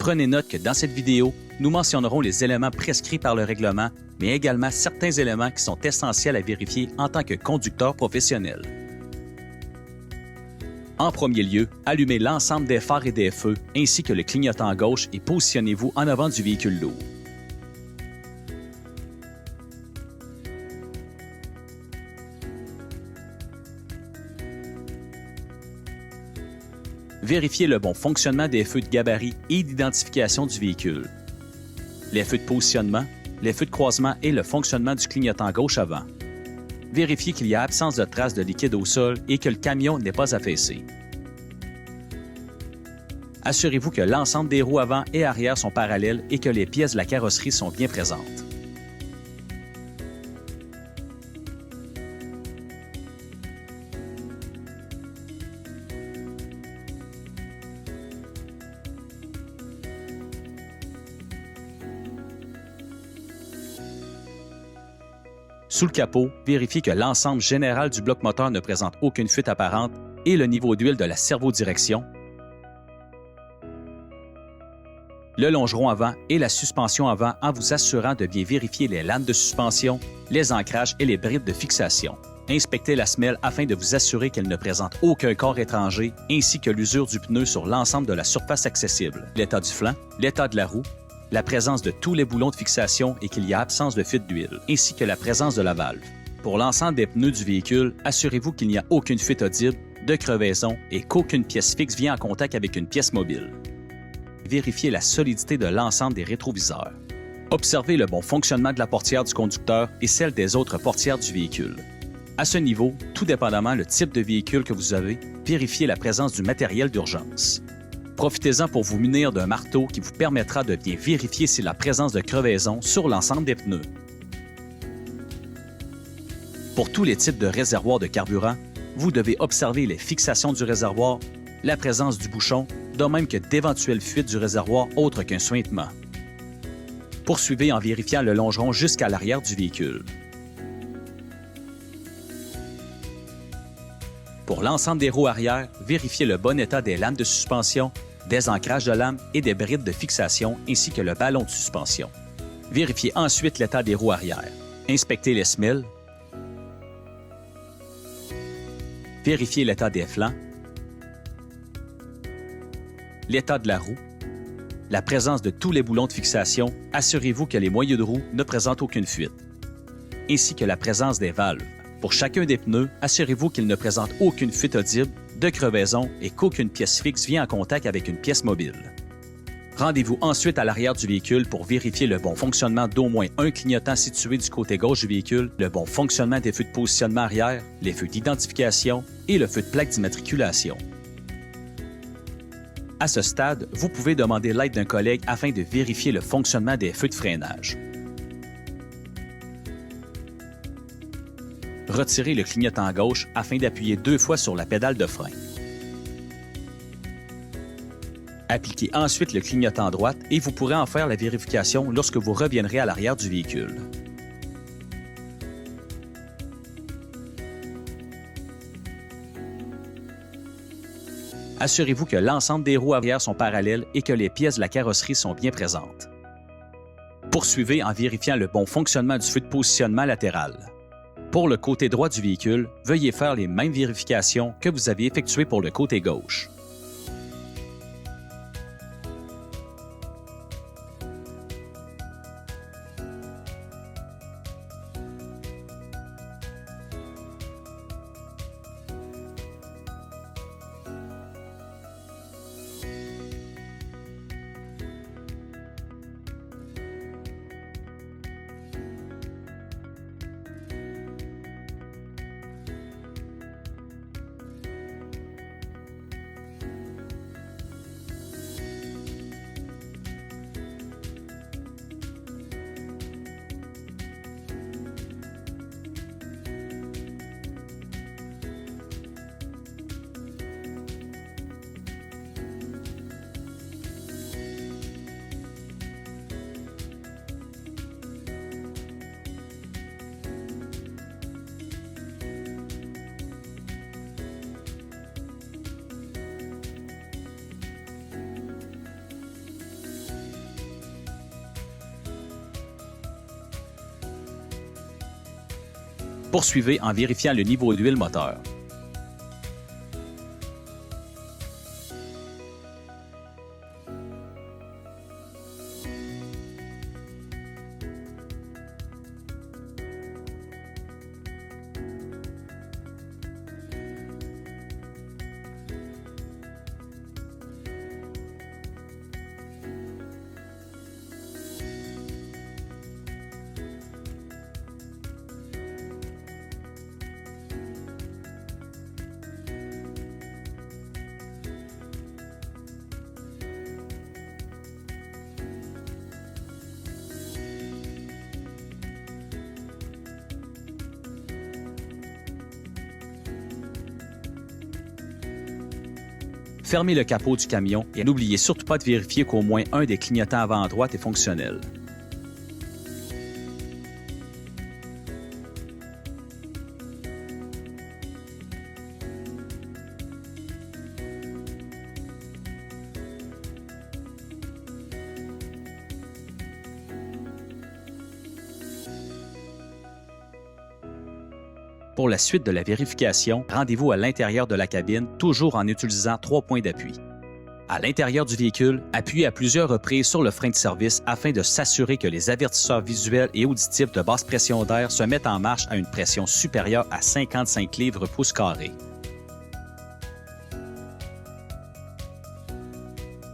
Prenez note que dans cette vidéo, nous mentionnerons les éléments prescrits par le règlement, mais également certains éléments qui sont essentiels à vérifier en tant que conducteur professionnel. En premier lieu, allumez l'ensemble des phares et des feux, ainsi que le clignotant gauche et positionnez-vous en avant du véhicule lourd. Vérifiez le bon fonctionnement des feux de gabarit et d'identification du véhicule. Les feux de positionnement, les feux de croisement et le fonctionnement du clignotant gauche avant. Vérifiez qu'il y a absence de traces de liquide au sol et que le camion n'est pas affaissé. Assurez-vous que l'ensemble des roues avant et arrière sont parallèles et que les pièces de la carrosserie sont bien présentes. Sous le capot, vérifiez que l'ensemble général du bloc moteur ne présente aucune fuite apparente et le niveau d'huile de la servodirection, le longeron avant et la suspension avant en vous assurant de bien vérifier les lames de suspension, les ancrages et les brides de fixation. Inspectez la semelle afin de vous assurer qu'elle ne présente aucun corps étranger ainsi que l'usure du pneu sur l'ensemble de la surface accessible, l'état du flanc, l'état de la roue, la présence de tous les boulons de fixation et qu'il y a absence de fuite d'huile, ainsi que la présence de la valve. Pour l'ensemble des pneus du véhicule, assurez-vous qu'il n'y a aucune fuite audible, de crevaison et qu'aucune pièce fixe vient en contact avec une pièce mobile. Vérifiez la solidité de l'ensemble des rétroviseurs. Observez le bon fonctionnement de la portière du conducteur et celle des autres portières du véhicule. À ce niveau, tout dépendamment le type de véhicule que vous avez, vérifiez la présence du matériel d'urgence. Profitez-en pour vous munir d'un marteau qui vous permettra de bien vérifier si la présence de crevaison sur l'ensemble des pneus. Pour tous les types de réservoirs de carburant, vous devez observer les fixations du réservoir, la présence du bouchon, de même que d'éventuelles fuites du réservoir autres qu'un suintement. Poursuivez en vérifiant le longeron jusqu'à l'arrière du véhicule. Pour l'ensemble des roues arrière, vérifiez le bon état des lames de suspension, des ancrages de lames et des brides de fixation ainsi que le ballon de suspension. Vérifiez ensuite l'état des roues arrière. Inspectez les semelles. Vérifiez l'état des flancs, l'état de la roue, la présence de tous les boulons de fixation. Assurez-vous que les moyeux de roue ne présentent aucune fuite, ainsi que la présence des valves. Pour chacun des pneus, assurez-vous qu'ils ne présentent aucune fuite audible, de crevaison et qu'aucune pièce fixe vient en contact avec une pièce mobile. Rendez-vous ensuite à l'arrière du véhicule pour vérifier le bon fonctionnement d'au moins un clignotant situé du côté gauche du véhicule, le bon fonctionnement des feux de positionnement arrière, les feux d'identification et le feu de plaque d'immatriculation. À ce stade, vous pouvez demander l'aide d'un collègue afin de vérifier le fonctionnement des feux de freinage. Retirez le clignotant gauche afin d'appuyer 2 fois sur la pédale de frein. Appliquez ensuite le clignotant droite et vous pourrez en faire la vérification lorsque vous reviendrez à l'arrière du véhicule. Assurez-vous que l'ensemble des roues arrière sont parallèles et que les pièces de la carrosserie sont bien présentes. Poursuivez en vérifiant le bon fonctionnement du feu de positionnement latéral. Pour le côté droit du véhicule, veuillez faire les mêmes vérifications que vous avez effectuées pour le côté gauche. Poursuivez en vérifiant le niveau d'huile moteur. Fermez le capot du camion et n'oubliez surtout pas de vérifier qu'au moins un des clignotants avant à droite est fonctionnel. Pour la suite de la vérification, rendez-vous à l'intérieur de la cabine, toujours en utilisant 3 points d'appui. À l'intérieur du véhicule, appuyez à plusieurs reprises sur le frein de service afin de s'assurer que les avertisseurs visuels et auditifs de basse pression d'air se mettent en marche à une pression supérieure à 55 livres pouces carrés.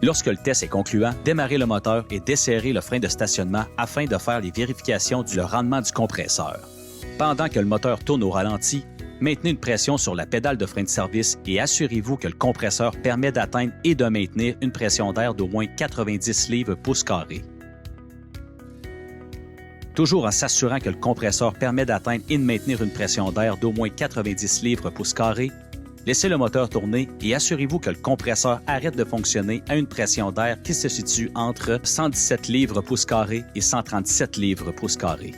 Lorsque le test est concluant, démarrez le moteur et desserrez le frein de stationnement afin de faire les vérifications du rendement du compresseur. Pendant que le moteur tourne au ralenti, maintenez une pression sur la pédale de frein de service et assurez-vous que le compresseur permet d'atteindre et de maintenir une pression d'air d'au moins 90 livres pouces carrés. Toujours en s'assurant que le compresseur permet d'atteindre et de maintenir une pression d'air d'au moins 90 livres pouces carrés, laissez le moteur tourner et assurez-vous que le compresseur arrête de fonctionner à une pression d'air qui se situe entre 117 livres pouces carrés et 137 livres pouces carrés.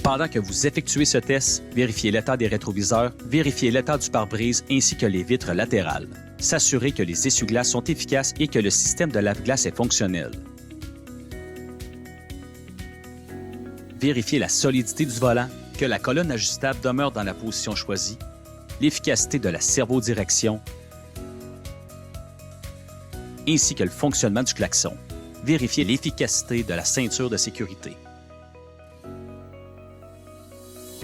Pendant que vous effectuez ce test, vérifiez l'état des rétroviseurs, vérifiez l'état du pare-brise ainsi que les vitres latérales. S'assurez que les essuie-glaces sont efficaces et que le système de lave-glace est fonctionnel. Vérifiez la solidité du volant, que la colonne ajustable demeure dans la position choisie, l'efficacité de la servodirection, ainsi que le fonctionnement du klaxon. Vérifiez l'efficacité de la ceinture de sécurité.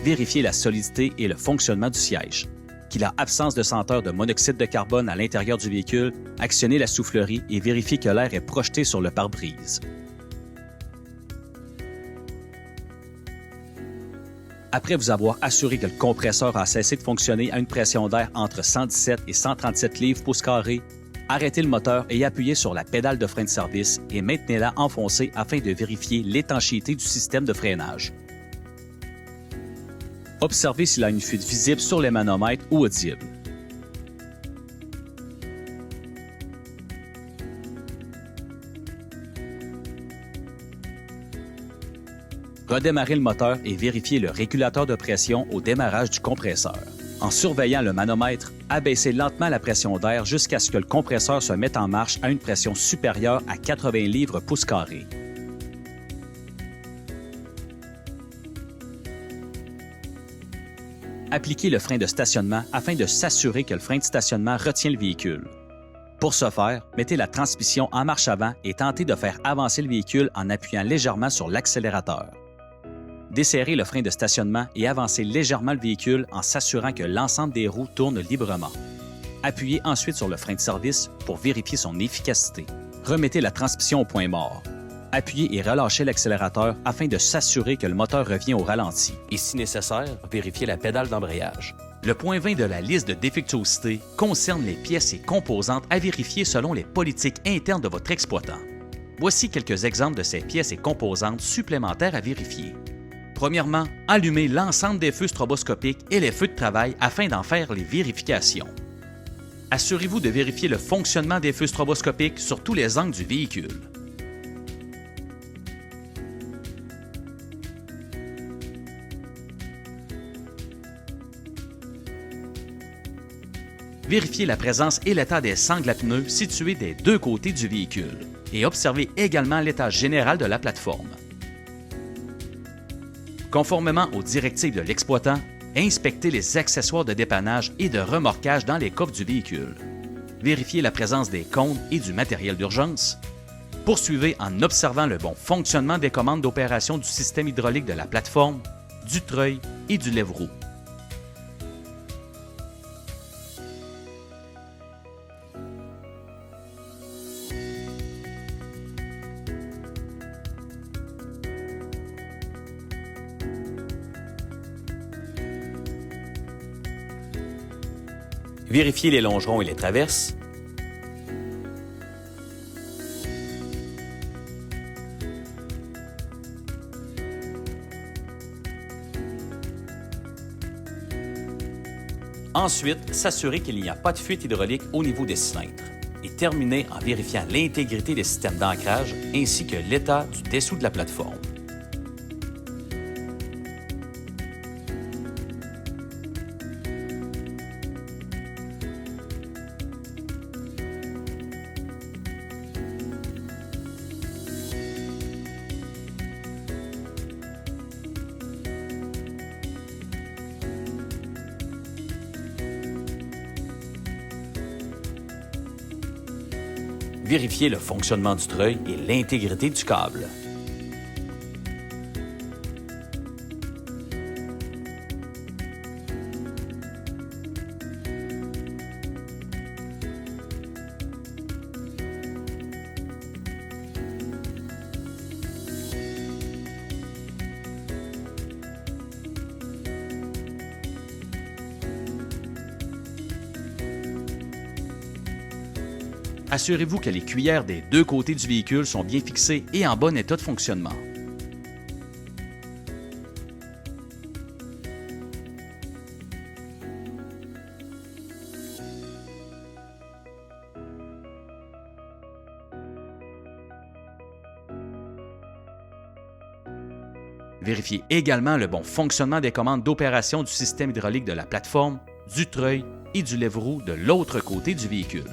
Vérifiez la solidité et le fonctionnement du siège. Qu'il a absence de senteur de monoxyde de carbone à l'intérieur du véhicule, actionnez la soufflerie et vérifiez que l'air est projeté sur le pare-brise. Après vous avoir assuré que le compresseur a cessé de fonctionner à une pression d'air entre 117 et 137 livres pouces carrés, arrêtez le moteur et appuyez sur la pédale de frein de service et maintenez-la enfoncée afin de vérifier l'étanchéité du système de freinage. Observez s'il a une fuite visible sur les manomètres ou audible. Redémarrez le moteur et vérifiez le régulateur de pression au démarrage du compresseur. En surveillant le manomètre, abaissez lentement la pression d'air jusqu'à ce que le compresseur se mette en marche à une pression supérieure à 80 livres pouces carrés. Appliquez le frein de stationnement afin de s'assurer que le frein de stationnement retient le véhicule. Pour ce faire, mettez la transmission en marche avant et tentez de faire avancer le véhicule en appuyant légèrement sur l'accélérateur. Desserrez le frein de stationnement et avancez légèrement le véhicule en s'assurant que l'ensemble des roues tourne librement. Appuyez ensuite sur le frein de service pour vérifier son efficacité. Remettez la transmission au point mort. Appuyez et relâchez l'accélérateur afin de s'assurer que le moteur revient au ralenti. Et si nécessaire, vérifiez la pédale d'embrayage. Le point 20 de la liste de défectuosité concerne les pièces et composantes à vérifier selon les politiques internes de votre exploitant. Voici quelques exemples de ces pièces et composantes supplémentaires à vérifier. Premièrement, allumez l'ensemble des feux stroboscopiques et les feux de travail afin d'en faire les vérifications. Assurez-vous de vérifier le fonctionnement des feux stroboscopiques sur tous les angles du véhicule. Vérifiez la présence et l'état des sangles à pneus situés des deux côtés du véhicule et observez également l'état général de la plateforme. Conformément aux directives de l'exploitant, inspectez les accessoires de dépannage et de remorquage dans les coffres du véhicule. Vérifiez la présence des cônes et du matériel d'urgence. Poursuivez en observant le bon fonctionnement des commandes d'opération du système hydraulique de la plateforme, du treuil et du lève-roue. Vérifiez les longerons et les traverses. Ensuite, s'assurer qu'il n'y a pas de fuite hydraulique au niveau des cylindres. Et terminer en vérifiant l'intégrité des systèmes d'ancrage ainsi que l'état du dessous de la plateforme. Vérifiez le fonctionnement du treuil et l'intégrité du câble. Assurez-vous que les cuillères des deux côtés du véhicule sont bien fixées et en bon état de fonctionnement. Vérifiez également le bon fonctionnement des commandes d'opération du système hydraulique de la plateforme, du treuil et du lève-roue de l'autre côté du véhicule.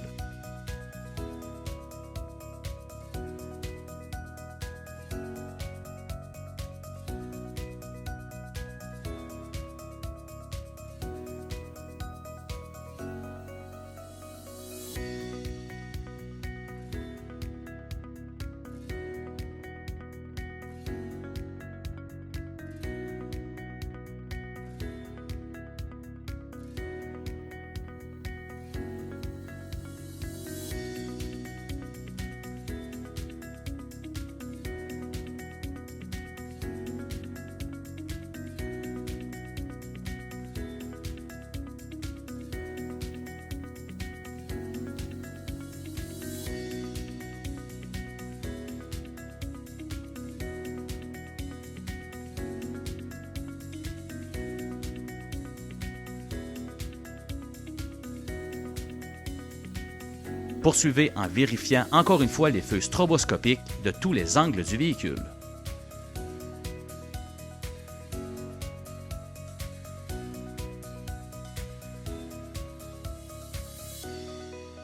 Poursuivez en vérifiant encore une fois les feux stroboscopiques de tous les angles du véhicule.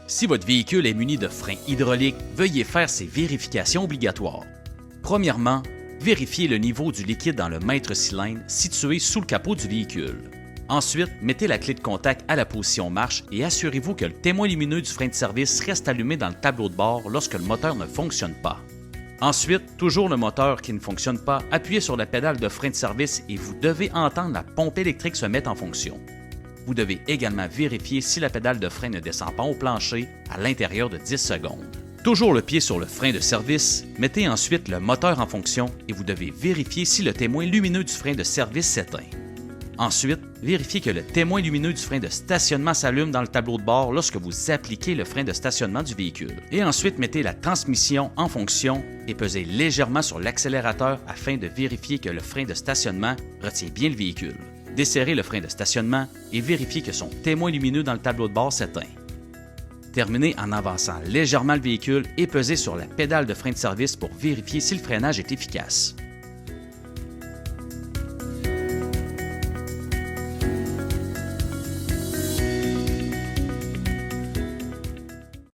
Si votre véhicule est muni de freins hydrauliques, veuillez faire ces vérifications obligatoires. Premièrement, vérifiez le niveau du liquide dans le maître-cylindre situé sous le capot du véhicule. Ensuite, mettez la clé de contact à la position marche et assurez-vous que le témoin lumineux du frein de service reste allumé dans le tableau de bord lorsque le moteur ne fonctionne pas. Ensuite, toujours le moteur qui ne fonctionne pas, appuyez sur la pédale de frein de service et vous devez entendre la pompe électrique se mettre en fonction. Vous devez également vérifier si la pédale de frein ne descend pas au plancher à l'intérieur de 10 secondes. Toujours le pied sur le frein de service, mettez ensuite le moteur en fonction et vous devez vérifier si le témoin lumineux du frein de service s'éteint. Ensuite, vérifiez que le témoin lumineux du frein de stationnement s'allume dans le tableau de bord lorsque vous appliquez le frein de stationnement du véhicule. Et ensuite, mettez la transmission en fonction et pesez légèrement sur l'accélérateur afin de vérifier que le frein de stationnement retient bien le véhicule. Desserrez le frein de stationnement et vérifiez que son témoin lumineux dans le tableau de bord s'éteint. Terminez en avançant légèrement le véhicule et pesez sur la pédale de frein de service pour vérifier si le freinage est efficace.